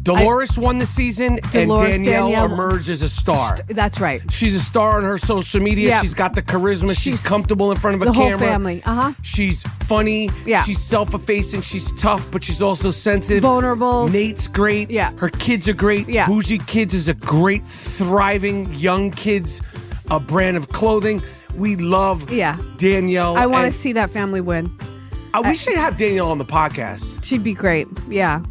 Dolores won the season, and Danielle emerged as a star. That's right. She's a star on her social media. Yep. She's got the charisma. She's comfortable in front of a camera. The whole family. She's funny. Yeah. She's self-effacing. She's tough, but she's also sensitive. Vulnerable. Nate's great. Yeah. Her kids are great. Yeah. Bougie Kids is a great, thriving young kids brand of clothing. We love Danielle. I want to see that family win. We should have Danielle on the podcast. She'd be great. Yeah.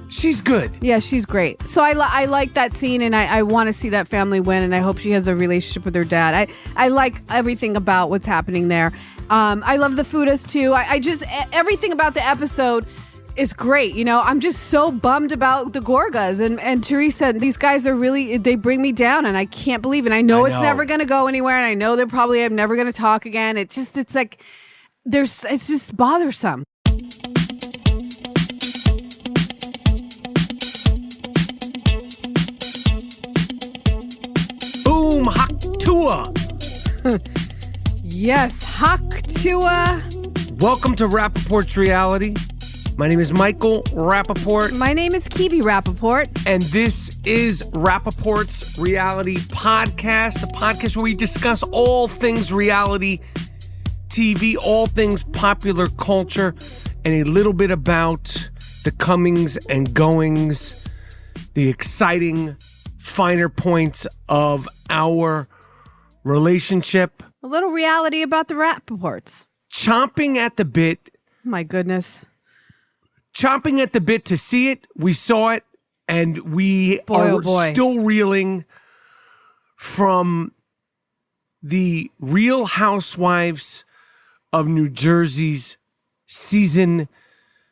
She's good. Yeah, she's great. So I like that scene, and I want to see that family win, and I hope she has a relationship with her dad. I like everything about what's happening there. I love the foodies, too. I just, everything about the episode is great. You know, I'm just so bummed about the Gorgas, and Teresa, these guys are really, they bring me down, and I can't believe it. I know it's never going to go anywhere, and I know they're probably I'm never going to talk again. It's like, it's just bothersome. Boom, Haktua. Yes, Haktua. Welcome to Rapaport'S Reality. My name is Michael Rapaport. My name is Kebe Rapaport. And this is Rapaport'S Reality Podcast, the podcast where we discuss all things reality TV, all things popular culture, and a little bit about the comings and goings, the exciting finer points of our relationship. A little reality about the Rapaports. Chomping at the bit. My goodness. Chomping at the bit to see it. We saw it, and we are still reeling from the Real Housewives of New Jersey's season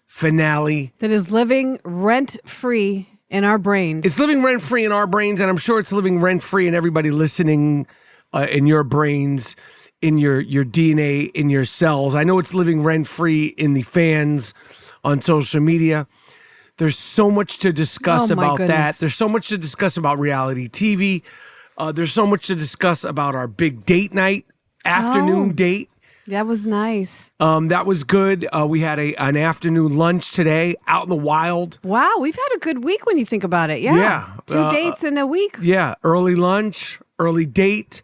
finale. That is living rent-free in our brains. It's living rent-free in our brains, and I'm sure it's living rent-free in everybody listening in your brains, in your DNA, in your cells. I know it's living rent-free in the fans on social media. There's so much to discuss about that. There's so much to discuss about reality TV. There's so much to discuss about our big date night, afternoon date. That was nice. That was good. We had an afternoon lunch today out in the wild. Wow, we've had a good week when you think about it. Yeah. 2 dates in a week. Yeah, early lunch, early date.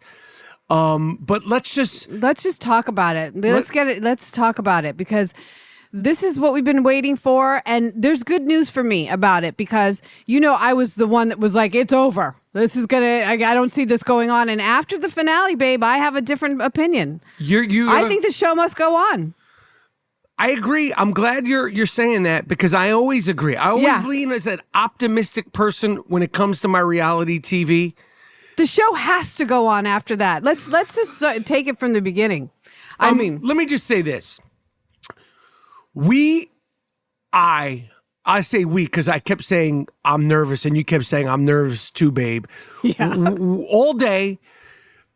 But let's just talk about it. Let's talk about it, because this is what we've been waiting for, and there's good news for me about it, because I was the one that was like, it's over. This is I don't see this going on. And after the finale, babe, I have a different opinion. I think the show must go on. I agree. I'm glad you're saying that, because I always agree. I always lean as an optimistic person when it comes to my reality TV. The show has to go on after that. Let's just take it from the beginning. I mean, let me just say this. I say we because I kept saying I'm nervous, and you kept saying I'm nervous too, babe. Yeah. All day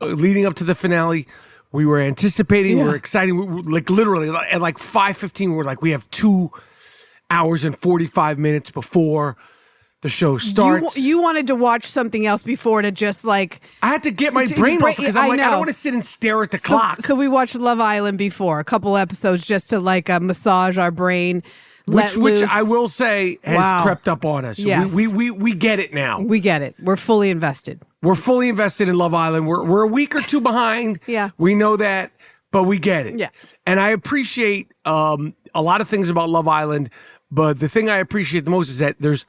leading up to the finale, we were anticipating, we were excited. We were, like, literally at like 5:15, we were like, we have 2 hours and 45 minutes before the show starts. You wanted to watch something else before to just like... I had to get my brain off, because I'm like, I don't want to sit and stare at the clock. So we watched Love Island before, a couple episodes, just to like massage our brain. Which I will say has crept up on us. Yes. We get it now. We get it. We're fully invested. We're fully invested in Love Island. We're a week or two behind. Yeah. We know that, but we get it. Yeah. And I appreciate a lot of things about Love Island, but the thing I appreciate the most is that there's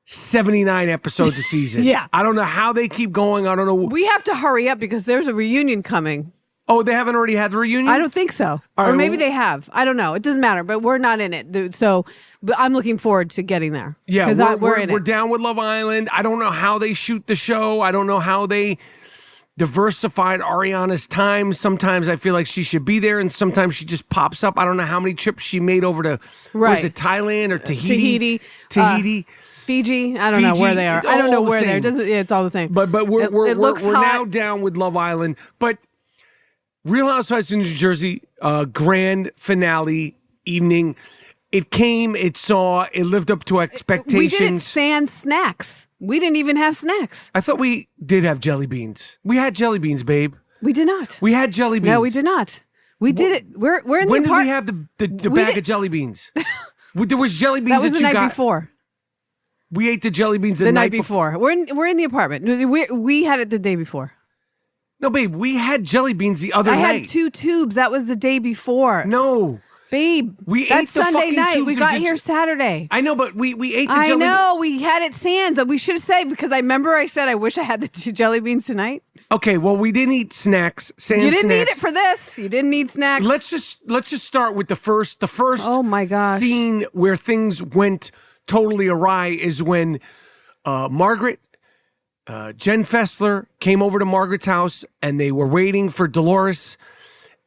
79 episodes a season. Yeah. I don't know how they keep going. I don't know. We have to hurry up because there's a reunion coming. Oh, they haven't already had the reunion? I don't think so. Or maybe they have. I don't know. It doesn't matter, but we're not in it. So, but I'm looking forward to getting there. Yeah, because we're down with Love Island. I don't know how they shoot the show. I don't know how they diversified Ariana's time. Sometimes I feel like she should be there, and sometimes she just pops up. I don't know how many trips she made over to, was it Thailand or Tahiti? Fiji. I don't know where they are. I don't know where they're. It's all the same. But we're now down with Love Island. But Real Housewives of New Jersey, grand finale evening. It came, it saw, it lived up to expectations. We didn't sans snacks. We didn't even have snacks. I thought we did have jelly beans. We had jelly beans, babe. We did not. We had jelly beans. No, we did not. We did it. We're in the apartment. When did we have the bag of jelly beans? There was jelly beans that was the night before. We ate the jelly beans the night before. We're in the apartment. We had it the day before. No, babe, we had jelly beans the other night. I had 2 tubes. That was the day before. No. Babe, we that's ate the Sunday fucking night. tubes. We got here Saturday. I know, but we ate the jelly beans. I know. We had it Sands. We should have said, because I remember I said I wish I had the 2 jelly beans tonight. Okay, well, we didn't eat snacks. You didn't need it for this. You didn't need snacks. Let's just start with the first oh my gosh. scene where things went totally awry is when Margaret, Jen Fessler came over to Margaret's house, and they were waiting for Dolores,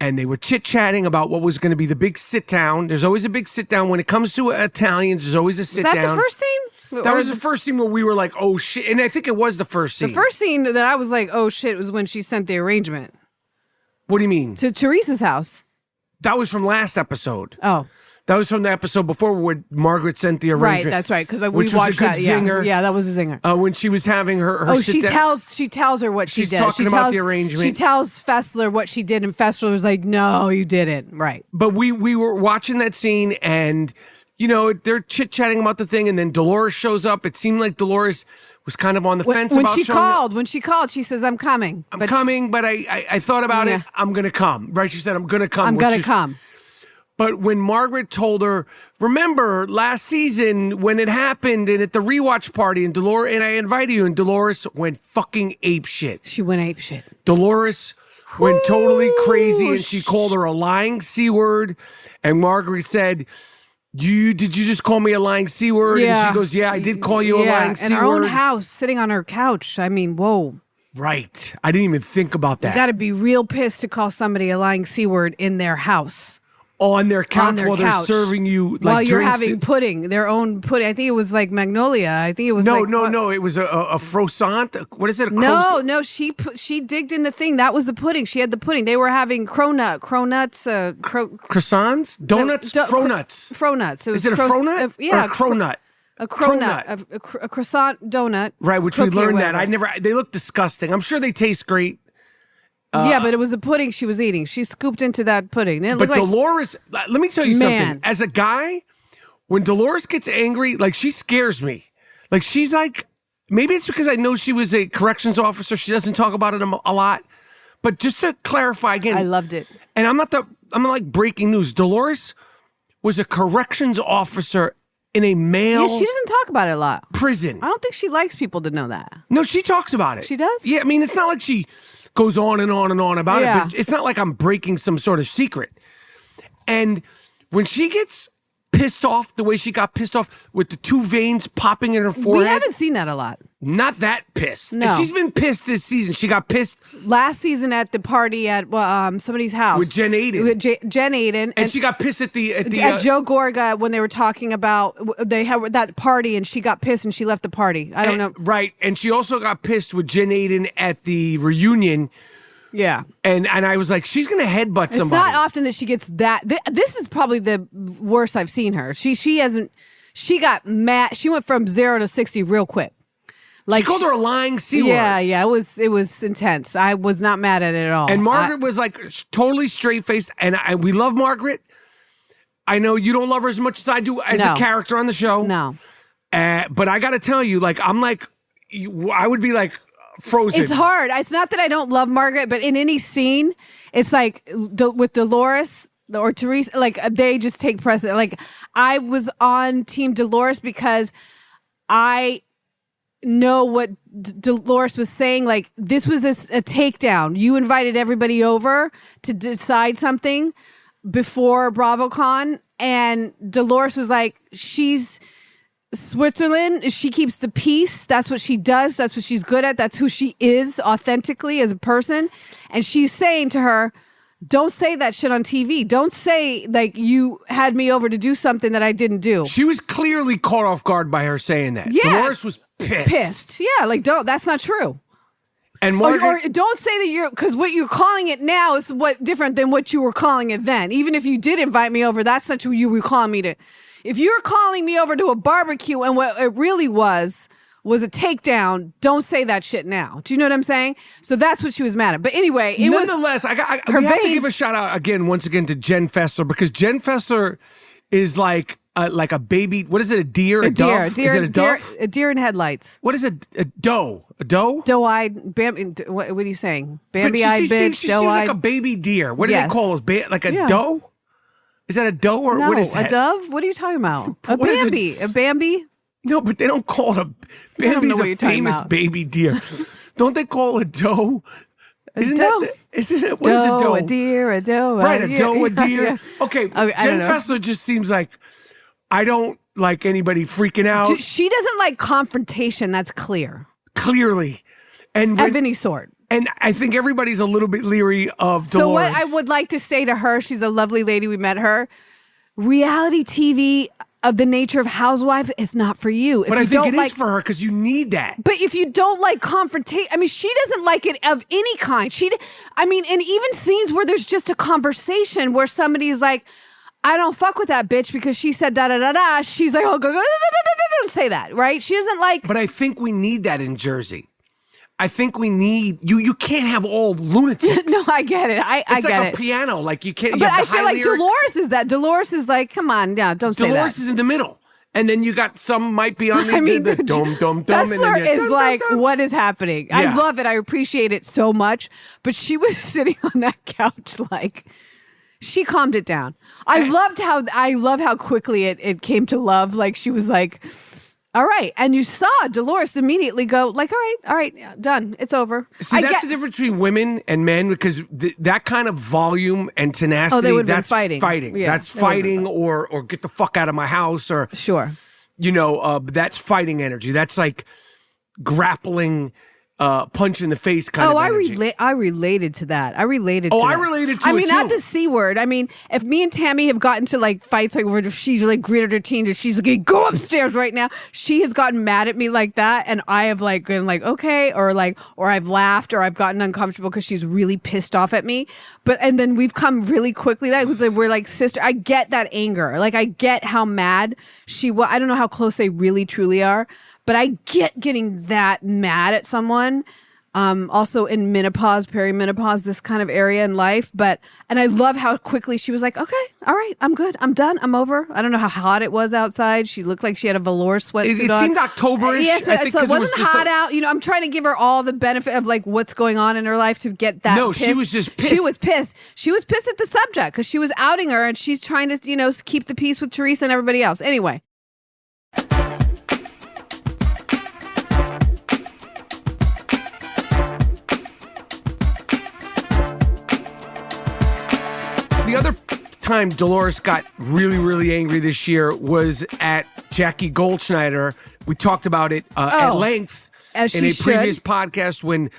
and they were chit-chatting about what was going to be the big sit-down. There's always a big sit-down. When it comes to Italians, there's always a sit-down. Was that the first scene? That was the first scene where we were like, oh, shit. And I think it was the first scene. The first scene that I was like, oh, shit, was when she sent the arrangement. What do you mean? To Teresa's house. That was from last episode. Oh. That was from the episode before where Margaret sent the arrangement. Right, that's right, because we watched that. Zinger. Yeah, that was a zinger. When she was having her she tells her what she did. She's talking about the arrangement. She tells Fessler what she did, and Fessler was like, no, you didn't. Right. But we were watching that scene, and, you know, they're chit-chatting about the thing, and then Dolores shows up. It seemed like Dolores was kind of on the fence about showing up. When she called, she says, I'm coming. I'm coming, but I thought about it. I'm going to come. Right? She said, I'm going to come. I'm going to come. But when Margaret told her, remember last season when it happened and at the rewatch party and Dolores, and I invited you, and Dolores went fucking ape shit. She went ape shit. Dolores went totally crazy, and she called her a lying C word. And Margaret said, did you just call me a lying C word? Yeah. And she goes, yeah, I did call you a lying C word. In her own house, sitting on her couch. I mean, whoa. Right. I didn't even think about that. You got to be real pissed to call somebody a lying C word in their house. On their couch while they're serving you like while you're drinks. having pudding, their own pudding. I think it was like Magnolia. I think it was no. It was a croissant. What is it? No. She digged in the thing. That was the pudding. She had the pudding. They were having cronuts, croissants, donuts, fronuts. Fronuts. Is it a fronut? Yeah, or a cronut. A croissant donut. Right, which we learned that. They look disgusting. I'm sure they taste great. Yeah, but it was a pudding she was eating. She scooped into that pudding. But Dolores, let me tell you something. As a guy, when Dolores gets angry, like, she scares me. Like, she's like, maybe it's because I know she was a corrections officer. She doesn't talk about it a lot. But just to clarify again. I loved it. And I'm not like breaking news. Dolores was a corrections officer in a male. Yeah, she doesn't talk about it a lot. Prison. I don't think she likes people to know that. No, she talks about it. She does? Yeah, I mean, it's not like she goes on and on and on about it, but it's not like I'm breaking some sort of secret. And when she gets pissed off the way she got pissed off with the 2 veins popping in her forehead. We haven't seen that a lot. Not that pissed. No. And she's been pissed this season. She got pissed last season at the party at somebody's house. With Jen Aiden. With Jen Aiden. And she got pissed at Joe Gorga when they were talking about, they had that party and she got pissed and she left the party. I don't know. Right. And she also got pissed with Jen Aiden at the reunion. Yeah. And I was like, she's going to headbutt somebody. It's not often that she gets that. This is probably the worst I've seen her. She got mad. She went from 0 to 60 real quick. Like, she called her a lying C word. Yeah. It was intense. I was not mad at it at all. And Margaret was like totally straight-faced. And we love Margaret. I know you don't love her as much as I do as a character on the show. No. But I got to tell you, like, I would be like, frozen. It's hard. It's not that I don't love Margaret, but in any scene, it's like with Dolores or Teresa, like, they just take precedent. Like, I was on Team Dolores because I know what Dolores was saying. Like, this was a takedown. You invited everybody over to decide something before BravoCon, and Dolores was like, she's Switzerland, she keeps the peace. That's what she does. That's what she's good at. That's who she is authentically as a person. And she's saying to her, don't say that shit on TV. Don't say, like, you had me over to do something that I didn't do. She was clearly caught off guard by her saying that. Yeah. Dolores was pissed. Yeah, like, that's not true. And Margaret, or don't say that because what you're calling it now is different than what you were calling it then. Even if you did invite me over, that's not who you were calling me to. If you're calling me over to a barbecue and what it really was a takedown, don't say that shit now. Do you know what I'm saying? So that's what she was mad at. But anyway, nonetheless, we have to give a shout out once again to Jen Fessler, because Jen Fessler is like like a baby. What is it? A deer? A dove? Is it a dove? A deer in headlights. What is it? A doe? A doe? Doe-eyed. What are you saying? Bambi-eyed bitch. She seems like a baby deer. What do they call us? Like a doe? Is that a doe or no, what is that? A dove? What are you talking about? A Bambi. A Bambi? No, but they don't call it a Bambi's a famous baby deer. Don't they call a doe? Isn't it? What is a doe? A deer, a doe. Right, a doe, a deer. Yeah. Okay, Jen Fessler just seems like I don't like anybody freaking out. She doesn't like confrontation. That's clear. Clearly. And of any sort. And I think everybody's a little bit leery of Dolores. So what I would like to say to her, she's a lovely lady. We met her. Reality TV of the nature of Housewives is not for you. But I think it is for her because you need that. But if you don't like confrontation, I mean, she doesn't like it of any kind. And even scenes where there's just a conversation where somebody's like, I don't fuck with that bitch because she said da da da da. She's like, oh, go, don't say that, right? She doesn't like. But I think we need that in Jersey. I think we need you can't have all lunatics. No, I get it. I get it. It's like a piano. Like you can't. But I feel like lyrics. Dolores is that. Dolores is like, come on, yeah, don't say that. Dolores is in the middle, and then you got some might be on the dum dum dum. Fessler and then is like, what is happening? Yeah. I love it. I appreciate it so much. But she was sitting on that couch like. She calmed it down. I love how quickly it came to love. Like she was like, all right. And you saw Dolores immediately go like, all right, done. It's over. See, that's the difference between women and men because that kind of volume and tenacity, that's fighting. Yeah, that's fighting or get the fuck out of my house or. Sure. That's fighting energy. That's like grappling punch in the face kind of energy. I related to that. I related to not the C word. I mean, if me and Tammy have gotten to like fights like where she's like gritted her teeth and she's like, go upstairs right now. She has gotten mad at me like that. And I have like been like, okay. Or I've laughed or I've gotten uncomfortable because she's really pissed off at me. And then we've come really quickly. We're like sister. I get that anger. Like I get how mad she was. I don't know how close they really truly are. But I get getting that mad at someone, also in menopause, perimenopause, this kind of area in life. And I love how quickly she was like, okay, all right, I'm good. I'm done. I'm over. I don't know how hot it was outside. She looked like she had a velour sweatsuit on. It seemed October-ish. Yes, I think so it wasn't hot out. I'm trying to give her all the benefit of like what's going on in her life to get that. No, she was just pissed. She was pissed. She was pissed at the subject because she was outing her and she's trying to, keep the peace with Teresa and everybody else. Anyway. The other time Dolores got really, really angry this year was at Jackie Goldschneider. We talked about it at length in a previous podcast when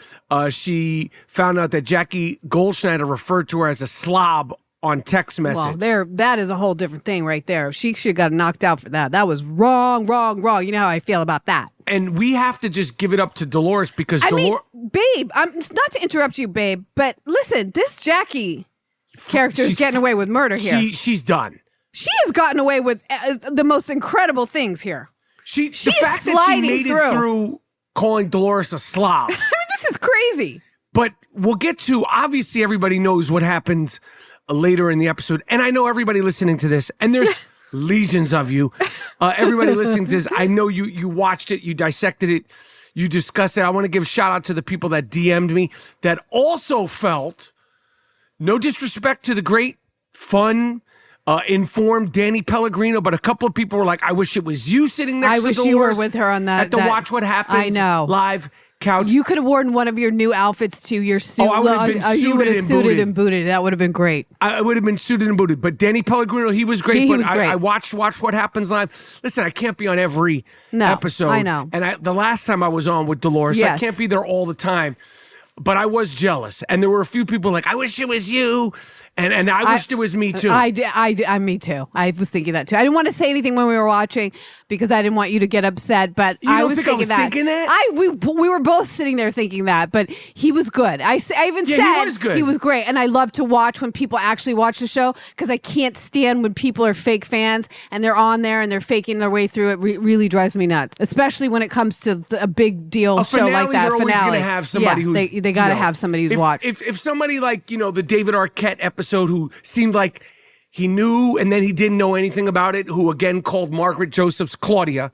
she found out that Jackie Goldschneider referred to her as a slob on text message. Well, that is a whole different thing right there. She should have got knocked out for that. That was wrong. You know how I feel about that. And we have to just give it up to Dolores because babe, it's not to interrupt you, babe, but listen, this Jackie character is getting away with murder here. She's done. She has gotten away with the most incredible things here. The fact that she made it through calling Dolores a slob. I mean, this is crazy. But we'll get to, obviously everybody knows what happens later in the episode. And I know everybody listening to this, and there's legions of you. Everybody listening to this, I know you watched it, you dissected it, you discussed it. I want to give a shout out to the people that DM'd me that also felt, no disrespect to the great, fun, informed Danny Pellegrino, but a couple of people were like, I wish it was you sitting next to Dolores. I wish you were with her on that. At the Watch What Happens I know. live couch. You could have worn one of your new outfits to your suit. I would have been suited and booted. That would have been great. I would have been suited and booted. But Danny Pellegrino, he was great. He was great. I watched What Happens live. Listen, I can't be on every episode. I know. And the last time I was on with Dolores, I can't be there all the time. But I was jealous, and there were a few people like, I wish it was you, and I wished it was me too. Me too. I was thinking that too. I didn't want to say anything when we were watching because I didn't want you to get upset. But I was thinking that. We were both sitting there thinking that. But he was good. I even said he was good. He was great, and I love to watch when people actually watch the show because I can't stand when people are fake fans and they're on there and they're faking their way through it. Really drives me nuts, especially when it comes to a big deal show like that. They're always going to have somebody who's. They got to have somebody who's watched. If somebody like, the David Arquette episode who seemed like he knew and then he didn't know anything about it, who again called Margaret Joseph's Claudia.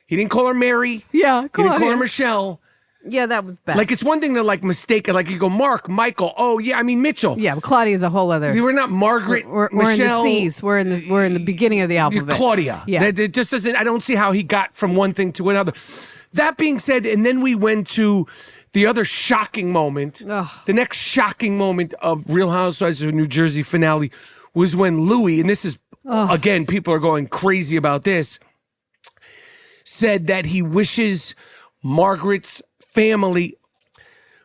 He didn't call her Mary. Yeah, He didn't call her Michelle. Yeah, that was bad. Like, it's one thing to, like, mistake it. Like, you go, Mark, Michael. Oh, yeah, I mean, Mitchell. Yeah, but Claudia's a whole other. We're not Margaret, We're Michelle. in the C's. We're in the beginning of the alphabet. Claudia. Yeah. It just doesn't, I don't see how he got from one thing to another. That being said, and then we went to the other shocking moment. Ugh. The next shocking moment of Real Housewives of New Jersey finale was when Louis, and this is, again, people are going crazy about this, said that he wishes Margaret's family,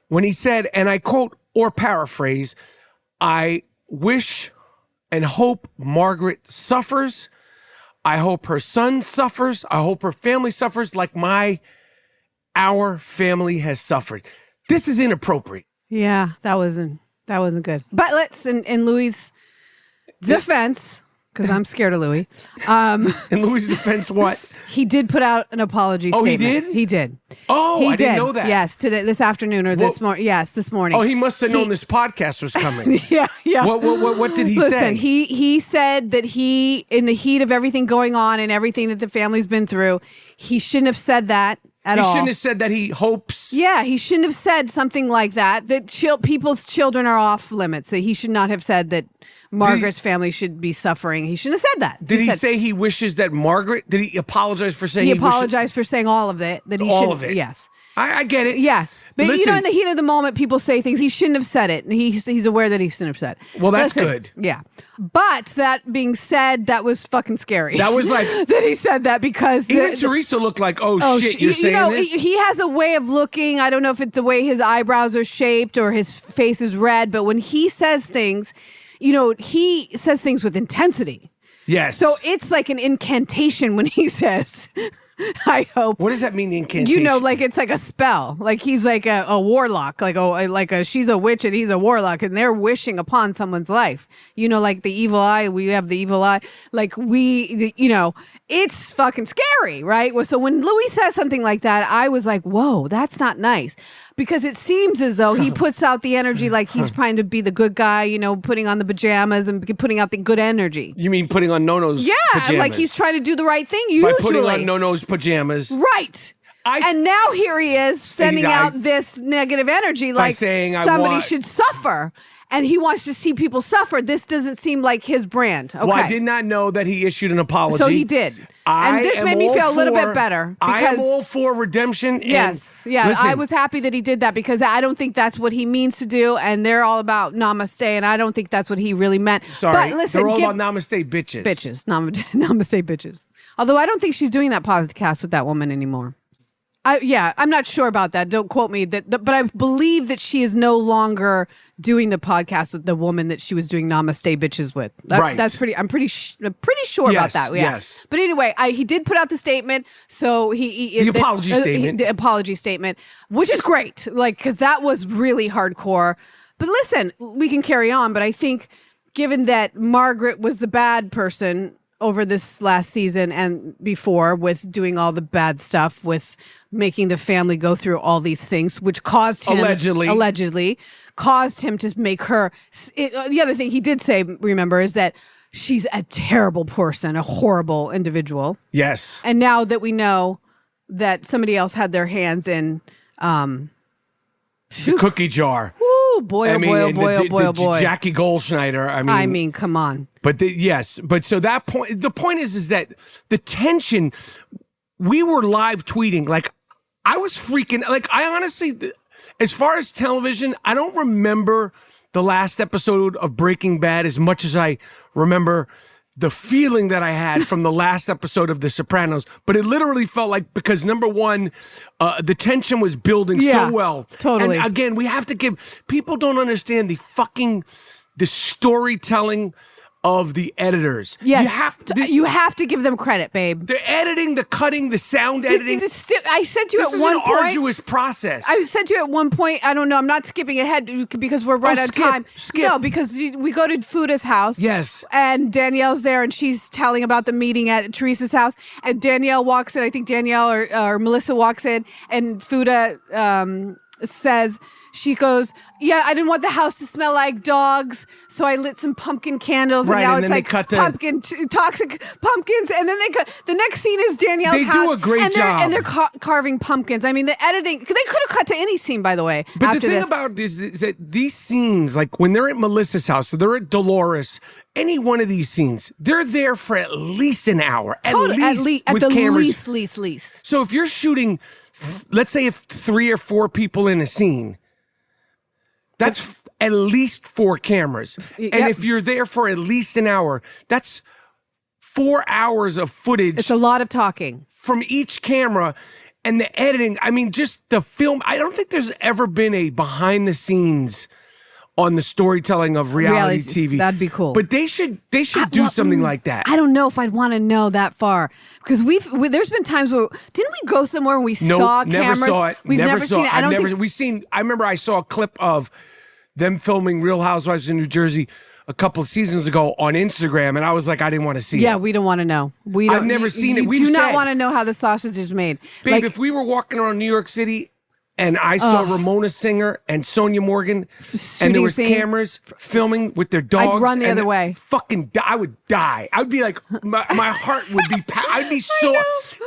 when he said, and I quote or paraphrase, I wish and hope Margaret suffers. I hope her son suffers. I hope her family suffers like our family has suffered. This is inappropriate. Yeah, that wasn't good. But let's in Louis' defense, because I'm scared of Louis. In Louis' defense, what? He did put out an apology statement. He did? He did. Oh, he I didn't know that. Yes, this afternoon or this morning. Yes, this morning. Oh, he must have known this podcast was coming. Yeah. What did he say? Listen, he said that he, in the heat of everything going on and everything that the family's been through, he shouldn't have said that at all. He shouldn't have said that he hopes. Yeah, he shouldn't have said something like that. That people's children are off limits. So he should not have said that Margaret's family should be suffering. He shouldn't have said that. Did he say he wishes that Margaret? Did he apologize for saying he apologized for saying all of it? That he all of it. Yes, I get it. Yeah. But Listen, in the heat of the moment, people say things. He shouldn't have said it. And he's aware that he shouldn't have said it. Well, that's good. Yeah. But that being said, that was fucking scary. That was like that he said that because even Teresa looked like, oh shit, you're saying this? He has a way of looking. I don't know if it's the way his eyebrows are shaped or his face is red, but when he says things, he says things with intensity. Yes. So it's like an incantation when he says, I hope. What does that mean, incantation? Like it's like a spell. Like he's like a warlock. She's a witch and he's a warlock and they're wishing upon someone's life. Like the evil eye. We have the evil eye. Like it's fucking scary, right? So when Louis says something like that, I was like, whoa, that's not nice. Because it seems as though he puts out the energy like he's trying to be the good guy, putting on the pajamas and putting out the good energy. You mean putting on No-No's pajamas? Yeah, like he's trying to do the right thing usually. By putting on No-No's pajamas. Right. And now here he is sending out this negative energy like saying somebody should suffer. And he wants to see people suffer. This doesn't seem like his brand. Okay. Well, I did not know that he issued an apology. So he did. And this made me feel a little bit better. I am all for redemption. Yes. Yeah. Listen, I was happy that he did that because I don't think that's what he means to do. And they're all about namaste. And I don't think that's what he really meant. Sorry. But listen, they're all about namaste bitches. Bitches. Namaste bitches. Although I don't think she's doing that podcast with that woman anymore. I'm not sure about that. Don't quote me. But I believe that she is no longer doing the podcast with the woman that she was doing Namaste Bitches with. Right. That's pretty. I'm pretty sure about that. Yeah. Yes. But anyway, he did put out the statement. So the apology statement. The apology statement, which is great. Because that was really hardcore. But listen, we can carry on. But I think, given that Margaret was the bad person over this last season and before with doing all the bad stuff with making the family go through all these things, which caused him allegedly caused him to make her. The other thing he did say, remember, is that she's a terrible person, a horrible individual. Yes. And now that we know that somebody else had their hands in the cookie jar. Ooh, boy, boy. Jackie Goldschneider. I mean, come on. But so that point, the point is that the tension, we were live tweeting, like I was freaking, like I honestly, as far as television, I don't remember the last episode of Breaking Bad as much as I remember the feeling that I had from the last episode of The Sopranos. But it literally felt like, because number one, the tension was building so well. Totally. And again, we have to people don't understand the storytelling of the editors. Yes, you have to give them credit, babe. The editing, the cutting, the sound editing. I said to you at one point. This is an arduous process. I said to you at one point, I don't know, I'm not skipping ahead because we're right on time. Skip. No, because we go to Fuda's house. Yes. And Danielle's there and she's telling about the meeting at Teresa's house. And Danielle walks in, I think Danielle or Melissa walks in, and Fuda says, she goes, yeah, I didn't want the house to smell like dogs, so I lit some pumpkin candles, and Right, now and it's then they like cut to- toxic pumpkins, and then the next scene is Danielle's They house. do a great and job. and they're carving pumpkins. I mean, the editing, they could have cut to any scene, by the way. But after the thing this. about this is that these scenes, like when they're at Melissa's house, or they're at Dolores, any one of these scenes, they're there for at least an hour. At the cameras. least. So if you're shooting, let's say if 3 or 4 people in a scene, that's at least 4 cameras. And Yep. if you're there for at least an hour, that's 4 hours of footage It's a lot of talking. from each camera. And the editing, I mean, just the film. I don't think there's ever been a behind the scenes on the storytelling of reality TV. That'd be cool. But they should do something like that. I don't know if I'd want to know that far, because there's been times where didn't we go somewhere and we saw never cameras? saw it. We've never seen it. I remember I saw a clip of them filming Real Housewives in New Jersey a couple of seasons ago on Instagram, and I was like, I didn't want to see it. Yeah, we don't want to know. I've never seen it. We do not want to know how the sausage is made. Babe, Like, if we were walking around New York City and I saw Ramona Singer and Sonia Morgan and there was Shooting scene. cameras filming with their dogs, I'd run the and other way. Fucking, I would die. I would be like, my heart would be. I'd be so.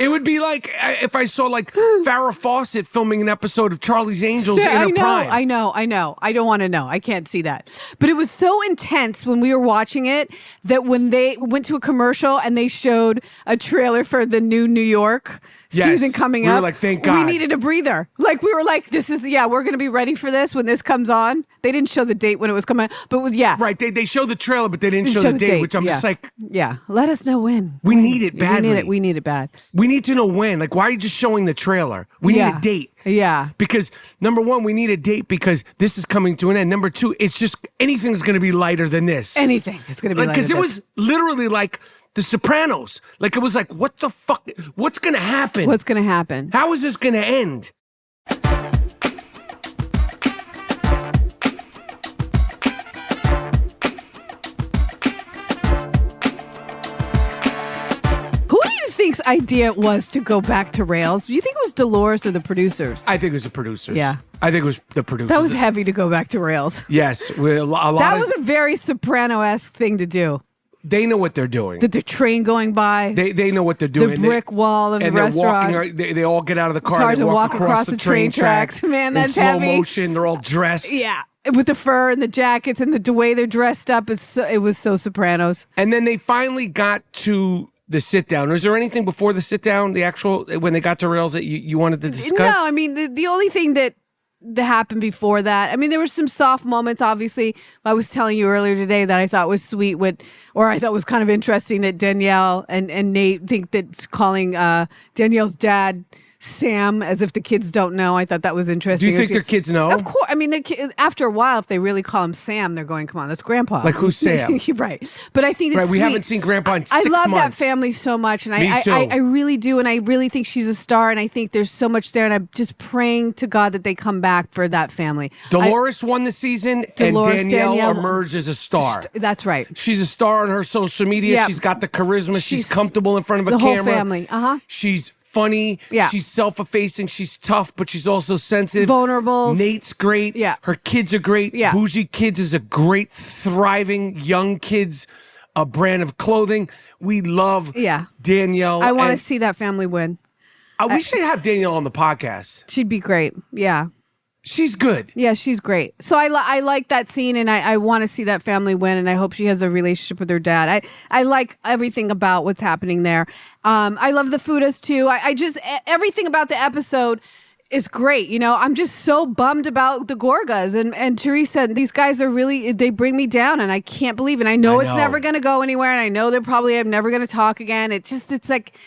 It would be like if I saw like Farrah Fawcett filming an episode of Charlie's Angels in her prime. I know. I don't want to know. I can't see that. But it was so intense when we were watching it that when they went to a commercial and they showed a trailer for the new New York season coming we were up, like, thank God. we needed a breather. Like we were like, we're going to be ready for this when this comes on. They didn't show the date when it was coming, but right. They showed the trailer, but they didn't show the date, which I'm just like, yeah. Let us know when. We need it badly. We need it bad. We need to know when. Like, why are you just showing the trailer? We need a date. Yeah. Because number one, we need a date because this is coming to an end. Number two, it's just anything's going to be lighter than this. Anything is going to be lighter. Because it was literally like The Sopranos. Like, it was like, what the fuck? What's going to happen? What's going to happen? How is this going to end? Who do you think's idea it was to go back to Rails? Do you think it was Dolores or the producers? I think it was the producers. Yeah. I think it was the producers. That was heavy to go back to Rails. Yes. A lot That was a very Soprano-esque thing to do. They know what they're doing. The train going by. They know what they're doing. The brick wall of the and restaurant. They're walking. They all get out of the car. Cars They and walk across the train tracks. Man, that's in slow heavy. motion. They're all dressed. Yeah. With the fur and the jackets and the way they're dressed up, it was so Sopranos. And then they finally got to the sit down. Was there anything before the sit down, the actual, when they got to Rails that you wanted to discuss? No, I mean, the only thing that happened before that, I mean, there were some soft moments, obviously. I was telling you earlier today that I thought was sweet or I thought was kind of interesting that Danielle and Nate think that calling Danielle's dad Sam as if the kids don't know. I thought that was interesting. Do you think their kids know? Of course. I mean, after a while, if they really call him Sam, they're going, come on, that's Grandpa. Like, who's Sam? Right. But I think it's right. We sweet. haven't seen Grandpa in 6 months. I love that family so much. And Me too. I really do. And I really think she's a star. And I think there's so much there. And I'm just praying to God that they come back for that family. Dolores won the season and Danielle emerged as a star. That's right. She's a star on her social media. Yep. She's got the charisma. She's comfortable in front of a the camera. whole family. She's funny. Yeah. She's self-effacing. She's tough, but she's also sensitive. Vulnerable. Nate's great. Yeah. Her kids are great. Yeah. Bougie Kids is a great, thriving young kids brand of clothing. We love Danielle. I want to see that family win. We should have Danielle on the podcast. She'd be great. Yeah. She's good. Yeah, she's great. So I like that scene, and I want to see that family win, and I hope she has a relationship with her dad. I like everything about what's happening there. I love the foodies too. I just everything about the episode is great. You know, I'm just so bummed about the Gorgas and Teresa. These guys are really, they bring me down, and I can't believe it. I know it's never going to go anywhere, and I know I'm never going to talk again. It's like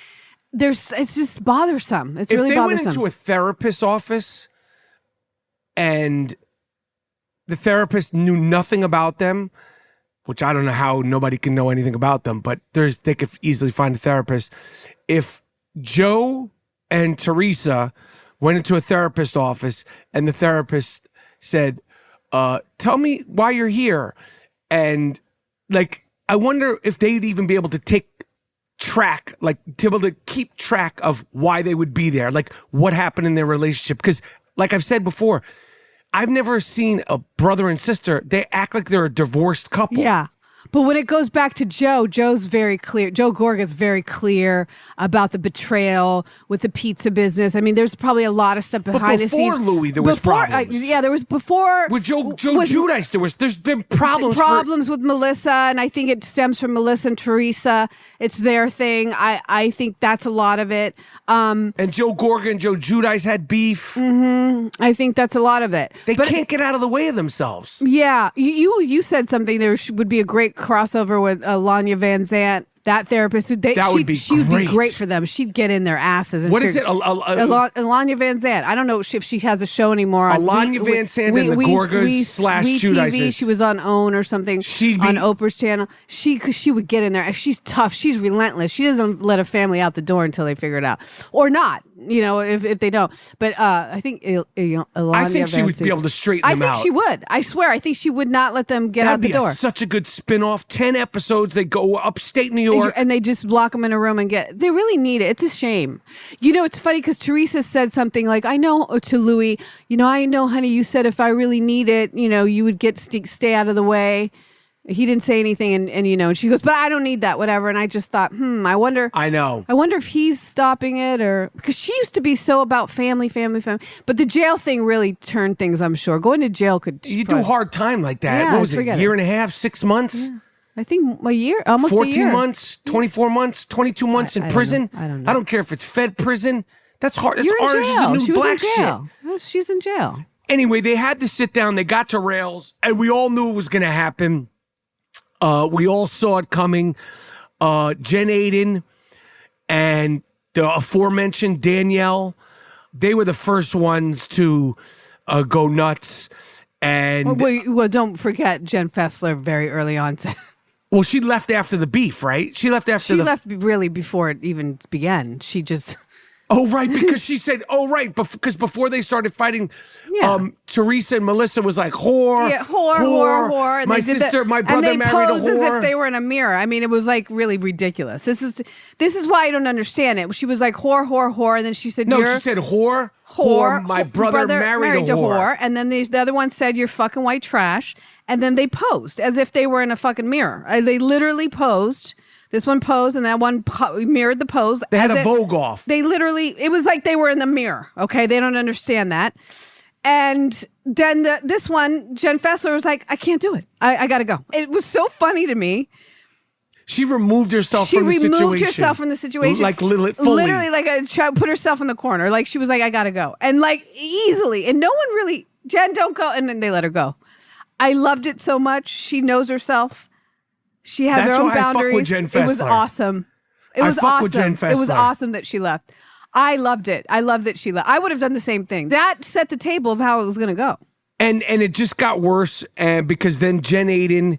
it's just bothersome. It's really bothersome. If they went into a therapist's office and the therapist knew nothing about them, which I don't know how nobody can know anything about them, but they could easily find a therapist. If Joe and Teresa went into a therapist's office and the therapist said, tell me why you're here. And like, I wonder if they'd even be able to take track, like to be able to keep track of why they would be there, like what happened in their relationship. Because like I've said before, I've never seen a brother and sister. They act like they're a divorced couple. Yeah. But when it goes back to Joe, Joe's very clear. Joe Gorga's very clear about the betrayal with the pizza business. I mean, there's probably a lot of stuff behind the scenes. Before Louis, there was problems. There was before. With Joe Giudice, there's been problems with Melissa, and I think it stems from Melissa and Teresa. It's their thing. I think that's a lot of it. And Joe Gorga and Joe Giudice had beef. Mm-hmm. I think that's a lot of it. They can't get out of the way of themselves. Yeah. You said something. There would be a great crossover with Lanya Van Zant, that therapist. She would be great for them. She'd get in their asses. And what is it? Lanya Van Zant. I don't know if she has a show anymore. Lanya Van Zant and the Gorgas slash Giudices. She was on OWN or something on Oprah's channel. She would get in there. She's tough. She's relentless. She doesn't let a family out the door until they figure it out. Or not. If they don't. But I think I think she would be able to straighten them out. I think she would. I swear. I think she would not let them get out the door. Such a good spin-off. 10 episodes. They go upstate New York. And they just lock them in a room and they really need it. It's a shame. It's funny because Teresa said something like, I know to Louis, I know, honey, you said if I really need it, you would stay out of the way. He didn't say anything, and she goes, but I don't need that, whatever. And I just thought, I wonder. I know. I wonder if he's stopping it, or because she used to be so about family. But the jail thing really turned things. I'm sure going to jail could. You do hard time like that. Yeah, what was it? A year and a half, 6 months? Yeah. I think a year, almost 14 a year. months, 24 months, 22 months in prison. I don't know. I don't care if it's Fed prison. That's hard. That's You're Orange is the New Black shit. She's in jail. Anyway, they had to sit down. They got to rails, and we all knew it was going to happen. We all saw it coming. Jen Aiden and the aforementioned Danielle, they were the first ones to go nuts. And well, don't forget Jen Fessler very early on said. Well, she left after the beef, right? She left really before it even began. She just. Oh, right, because she said, because before they started fighting, Teresa and Melissa was like, whore. Yeah, whore. And my brother married a whore. And they posed as if they were in a mirror. I mean, it was like really ridiculous. This is why I don't understand it. She was like, whore, and then she said, she said, whore. My brother married a whore. And then the other one said, you're fucking white trash. And then they posed as if they were in a fucking mirror. They literally posed. This one posed and that one mirrored the pose. They had a Vogue off. They literally, it was like they were in the mirror. Okay. They don't understand that. And then this one, Jen Fessler was like, I can't do it. I got to go. It was so funny to me. She removed herself from the situation. She removed herself from the situation. Like fully. Literally like put herself in the corner. Like she was like, I got to go. And like easily. And no one really, Jen, don't go. And then they let her go. I loved it so much. She knows herself. She has her own boundaries. It was awesome. It was awesome that she left. I loved it. I love that she left. I would have done the same thing. That set the table of how it was going to go. And it just got worse, and because then Jen Aiden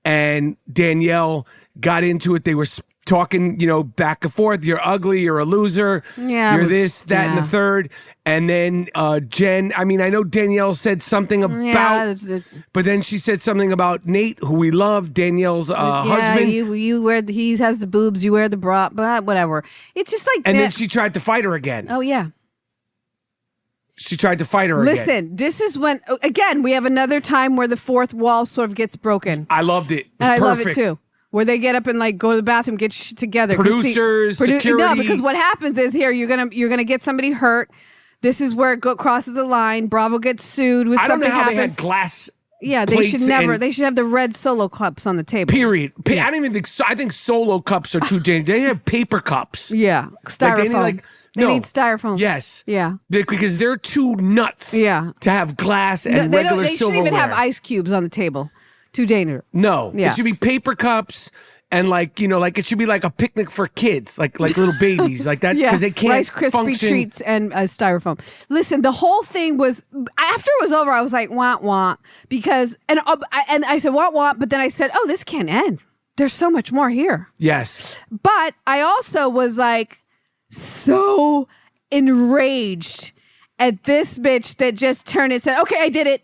and Danielle got into it. They were talking, back and forth. You're ugly. You're a loser. Yeah, you're this, that, and the third. And then Jen, I know Danielle said something about, but then she said something about Nate, who we love, Danielle's husband. You wear, he has the boobs, you wear the bra, but whatever. It's just like, and then she tried to fight her again. Oh yeah. She tried to fight her again. Listen, this is when, again, we have another time where the fourth wall sort of gets broken. I loved it. And I love it too. Where they get up and like go to the bathroom, get shit together. Producers, security. No, because what happens is here you're gonna get somebody hurt. This is where it crosses the line. Bravo gets sued with something happens. They had glass. Yeah, they should never. They should have the red Solo cups on the table. Period. I don't even think. I think Solo cups are too dangerous. They have paper cups. Yeah, styrofoam. They need styrofoam. Yes. Yeah. Because they're too nuts. Yeah. To have glass and regular silverware. They shouldn't even have ice cubes on the table. Too dangerous. No. Yeah. It should be paper cups and it should be like a picnic for kids, like little babies, like that. Because they can't Rice Krispie treats and styrofoam. Listen, the whole thing was, after it was over, I was like, wah, because, and I said, wah, but then I said, oh, this can't end. There's so much more here. Yes. But I also was like, so enraged at this bitch that just turned and said, okay, I did it.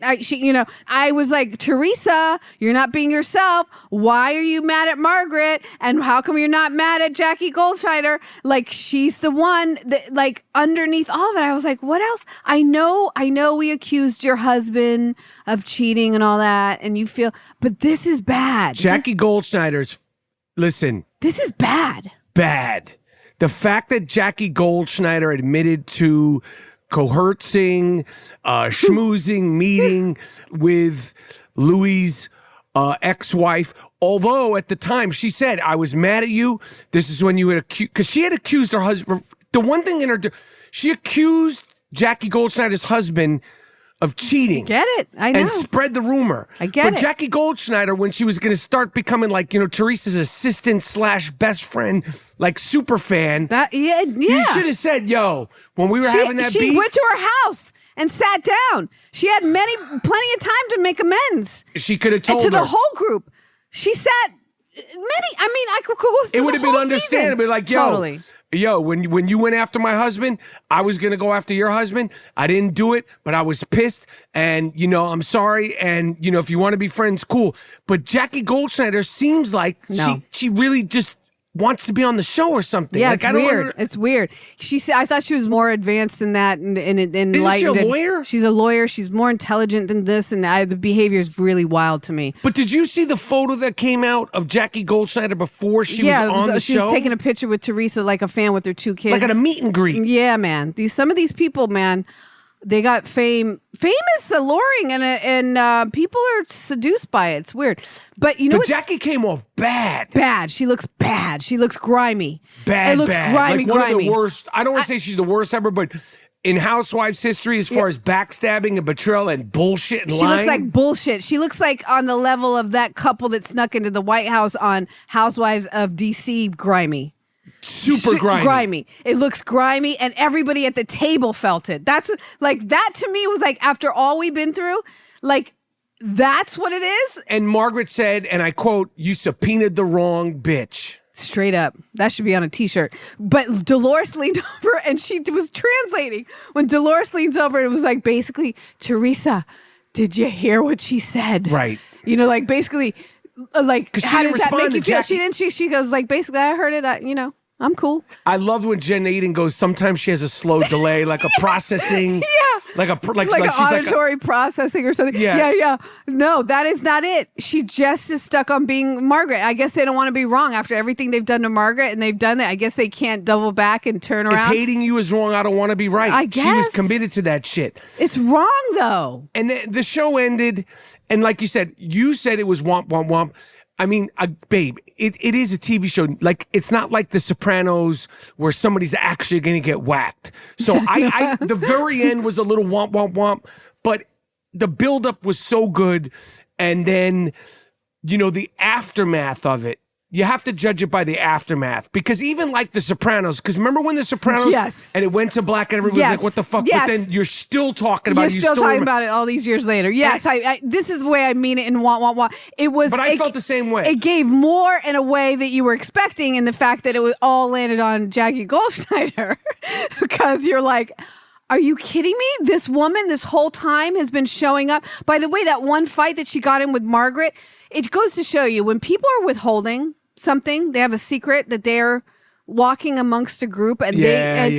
I was like, Teresa, you're not being yourself. Why are you mad at Margaret? And how come you're not mad at Jackie Goldschneider? Like, she's the one that, like, underneath all of it, I was like, what else? I know we accused your husband of cheating and all that, and you feel, but this is bad. Jackie Goldschneider's, listen. This is bad. Bad. The fact that Jackie Goldschneider admitted to coercing, schmoozing, meeting with Louis' ex-wife, although at the time she said, I was mad at you. This is when you had accused, because she had accused her husband. The one thing she accused Jackie Goldschneider's husband of cheating. Get it? I know. And spread the rumor. I get but it. Jackie Goldschneider, when she was going to start becoming like, Teresa's assistant / best friend, like super fan. Yeah. You should have said, yo, when we were having that beef. She went to her house and sat down. She had plenty of time to make amends. She could have told and to her. the whole group. She sat I could go through it would have been understandable. Like, yo. Totally. Yo, when you went after my husband, I was going to go after your husband. I didn't do it, but I was pissed. And, I'm sorry. And, if you want to be friends, cool. But Jackie Goldschneider seems like she really just wants to be on the show or something. Yeah, like, it's weird. It's weird. She said, I thought she was more advanced than that. Isn't she a lawyer? She's a lawyer. She's more intelligent than this. And the behavior is really wild to me. But did you see the photo that came out of Jackie Goldschneider before she was on the show? She was taking a picture with Teresa, like a fan with their 2 kids. Like at a meet and greet. Yeah, man. Some of these people, man, they got fame. Fame is alluring, and people are seduced by it. It's weird. But Jackie came off bad. Bad. She looks bad. She looks grimy. Bad, it looks bad. grimy, like one grimy. of the worst. I don't want to say she's the worst ever, but in Housewives history, as far as backstabbing and betrayal and bullshit and lying. She looks like bullshit. She looks like on the level of that couple that snuck into the White House on Housewives of DC, grimy. Super grimy. It looks grimy, and everybody at the table felt it. That's like that to me was like, after all we've been through, like that's what it is. And Margaret said, and I quote, "You subpoenaed the wrong bitch." Straight up. That should be on a t-shirt. But Dolores leaned over and she was translating. When Dolores leans over, it was like, basically, Teresa, did you hear what she said? Right. Like, basically, like, how does that make you feel? Jackie. She goes, like, basically, I heard it, I'm cool. I loved when Jen Aiden goes, sometimes she has a slow delay, like a processing. Yeah. Like an auditory processing or something. Yeah. No, that is not it. She just is stuck on being Margaret. I guess they don't want to be wrong after everything they've done to Margaret, and they've done that. I guess they can't double back and turn around. If hating you is wrong, I don't want to be right. I guess. She was committed to that shit. It's wrong, though. And the show ended, and like you said it was womp, womp, womp. I mean, babe, it is a TV show. Like, it's not like The Sopranos where somebody's actually going to get whacked. So the very end was a little womp, womp, womp, but the buildup was so good. And then, the aftermath of it, you have to judge it by the aftermath, because even like The Sopranos, because remember when The Sopranos, and it went to black and everybody was like, what the fuck? Yes. But then you're still talking about it. You're still talking about it all these years later. Yes, I this is the way I mean it in want. It was, but I felt the same way. It gave more in a way that you were expecting, in the fact that it was all landed on Jackie Goldschneider, because you're like, are you kidding me? This woman this whole time has been showing up. By the way, that one fight that she got in with Margaret, it goes to show you, when people are withholding something, they have a secret that they're walking amongst a group, and they're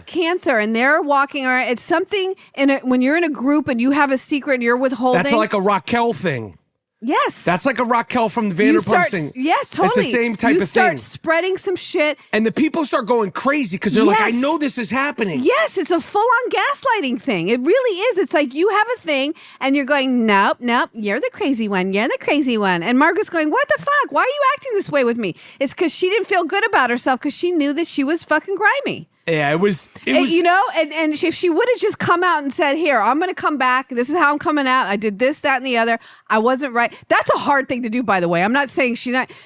cancer, and they're walking around. It's something when you're in a group and you have a secret and you're withholding. That's like a Raquel thing. Yes. That's like a Raquel from the Vanderpump thing. Yes, totally. It's the same type of thing. You start spreading some shit. And the people start going crazy because they're like, I know this is happening. Yes, it's a full-on gaslighting thing. It really is. It's like you have a thing and you're going, nope, you're the crazy one. You're the crazy one. And Margaret's going, what the fuck? Why are you acting this way with me? It's because she didn't feel good about herself because she knew that she was fucking grimy. Yeah, it was and if she would have just come out and said, here, I'm going to come back. This is how I'm coming out. I did this, that, and the other. I wasn't right. That's a hard thing to do, by the way. I'm not saying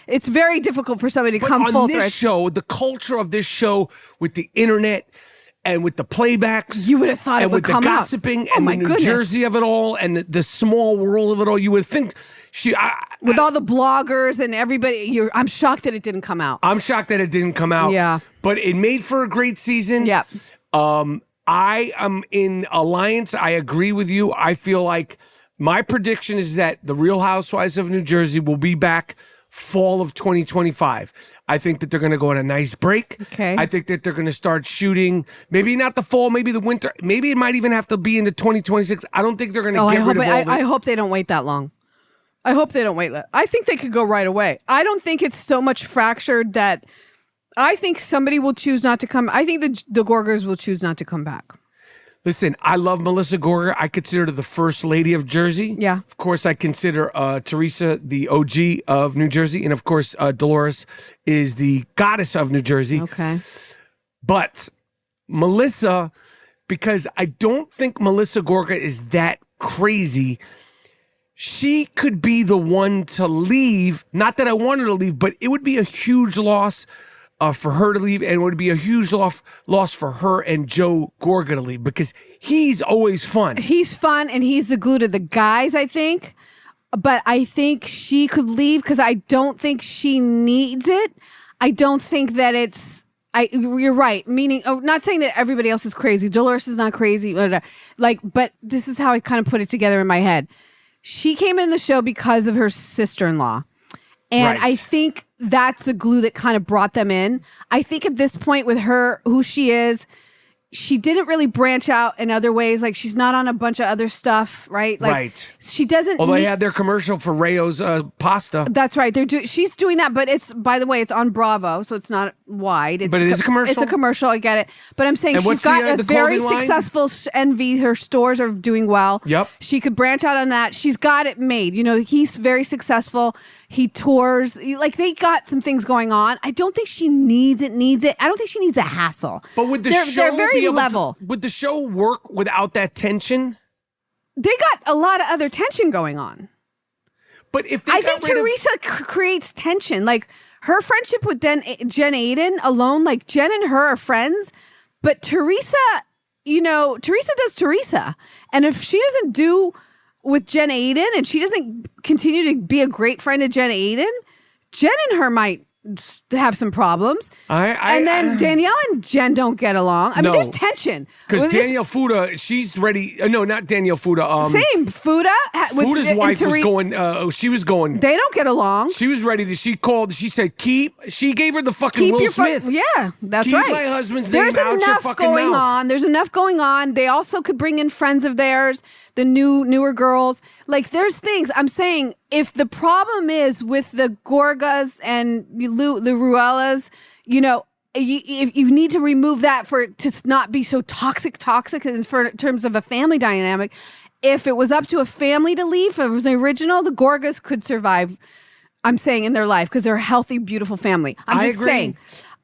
it's very difficult for somebody to come full thread. On this show, the culture of this show with the internet and with the playbacks. You would have thought it would come out. And with the gossiping and the New Jersey of it all and the small world of it all, you would think with all the bloggers and everybody, I'm shocked that it didn't come out. I'm shocked that it didn't come out. Yeah. But it made for a great season. Yeah. I am in alliance. I agree with you. I feel like my prediction is that the Real Housewives of New Jersey will be back fall of 2025. I think that they're going to go on a nice break. Okay. I think that they're going to start shooting, maybe not the fall, maybe the winter. Maybe it might even have to be into 2026. I don't think they're going to get rid of all I hope they don't wait that long. I hope they don't wait. I think they could go right away. I don't think it's so much fractured that I think somebody will choose not to come. I think the Gorgas will choose not to come back. Listen, I love Melissa Gorga. I consider her the first lady of Jersey. Yeah. Of course, I consider Teresa the OG of New Jersey. And of course, Dolores is the goddess of New Jersey. Okay. But Melissa, because I don't think Melissa Gorga is that crazy, she could be the one to leave. Not that I want her to leave, but it would be a huge loss for her to leave, and it would be a huge loss for her and Joe Gorga to leave because he's always fun. He's fun, and he's the glue to the guys, I think. But I think she could leave because I don't think she needs it. I don't think that it's... You're right. Meaning, not saying that everybody else is crazy. Dolores is not crazy. But this is how I kind of put it together in my head. She came in the show because of her sister-in-law. And right. I think that's the glue that kind of brought them in. I think at this point with her, who she is, she didn't really branch out in other ways. Like she's not on a bunch of other stuff, right? Like, right. She doesn't. Well, they had their commercial for Rayo's pasta. That's right. She's doing that, but it's, by the way, it's on Bravo, so it's not wide. But it is a commercial. It's a commercial. I get it. But I'm saying she's got a very successful Envy. Her stores are doing well. Yep. She could branch out on that. She's got it made. You know, he's very successful. He tours. Like they got some things going on. I don't think she needs it. I don't think she needs a hassle. But would the show they're very level. Would the show work without that tension? They got a lot of other tension going on. But if I think Teresa creates tension, like her friendship with Jen Aiden alone, like Jen and her are friends, but Teresa, Teresa does Teresa. And if she doesn't do with Jen Aiden and she doesn't continue to be a great friend to Jen Aiden, Jen and her might have some problems. And then Danielle and Jen don't get along. I mean, there's tension. Because Danielle Fuda, she's ready. No, not Danielle Fuda. Same. Fuda. Fuda's wife was going, she was going. They don't get along. She was ready to, she said, she gave her the fucking Will Smith. Yeah, that's keep right. my husband's There's name out your enough fucking going mouth. on. There's enough going on. They also could bring in friends of theirs, the newer girls. Like, there's things. I'm saying, if the problem is with the Gorgas and the Ruellas, you need to remove that for it to not be so toxic in terms of a family dynamic. If it was up to a family to leave, if it was the original, the Gorgas could survive, I'm saying, in their life because they're a healthy, beautiful family. I agree.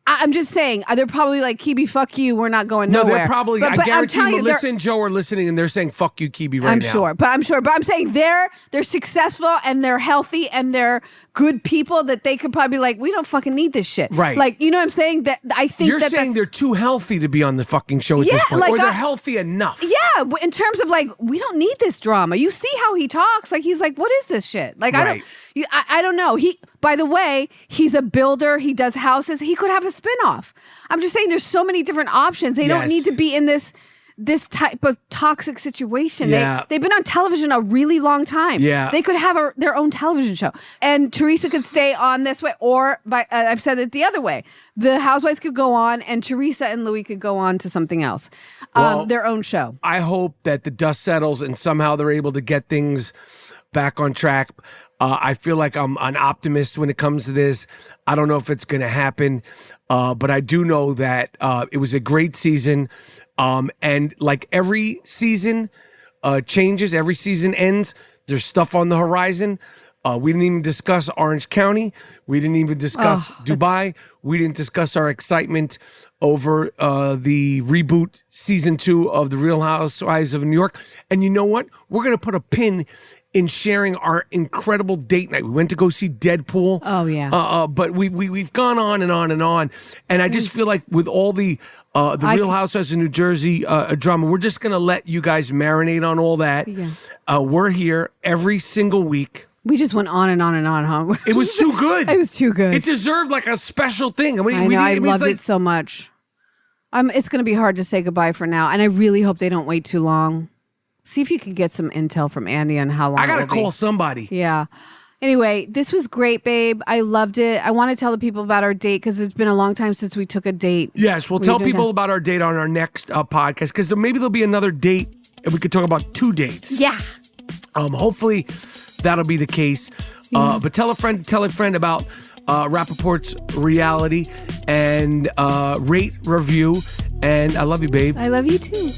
I'm just saying, they're probably like, Kebe, fuck you, we're not going nowhere. No, they're probably, I guarantee Melissa and Joe are listening and they're saying, fuck you, Kebe, right now. I'm sure. But I'm saying they're successful and they're healthy and they're good people that they could probably be like, we don't fucking need this shit. Right. Like, you know what I'm saying? That I think you're saying they're too healthy to be on the fucking show at this point. Or they're healthy enough. Yeah, in terms of like, we don't need this drama. You see how he talks. Like, he's like, what is this shit? Like, right. I don't know. By the way, he's a builder. He does houses. He could have a spinoff. I'm just saying there's so many different options. They don't need to be in this type of toxic situation. Yeah. They've been on television a really long time. Yeah. They could have their own television show. And Teresa could stay on this way, or I've said it the other way. The Housewives could go on and Teresa and Louis could go on to something else. Their own show. I hope that the dust settles and somehow they're able to get things back on track. I feel like I'm an optimist when it comes to this. I don't know if it's going to happen, but I do know that it was a great season. And like every season changes, every season ends, there's stuff on the horizon. We didn't even discuss Orange County. We didn't even discuss Dubai. We didn't discuss our excitement over the reboot season 2 of The Real Housewives of New York. And you know what? We're going to put a pin in sharing our incredible date night. We went to go see Deadpool. Oh, yeah. But we've gone on and on and on. And I just feel like with all the Real Housewives of New Jersey drama, we're just going to let you guys marinate on all that. Yeah. We're here every single week. We just went on and on and on, huh? It was too good. It was too good. It deserved like a special thing. I loved it so much. It's going to be hard to say goodbye for now, and I really hope they don't wait too long. See if you can get some intel from Andy on how long. I gotta it will be. call somebody. Yeah. Anyway, this was great, babe. I loved it. I want to tell the people about our date because it's been a long time since we took a date. Yes, we'll tell people about our date on our next podcast because maybe there'll be another date and we could talk about 2 dates. Yeah. Hopefully that'll be the case. But tell a friend about Rapaport's reality and rate, review. And I love you, babe. I love you too.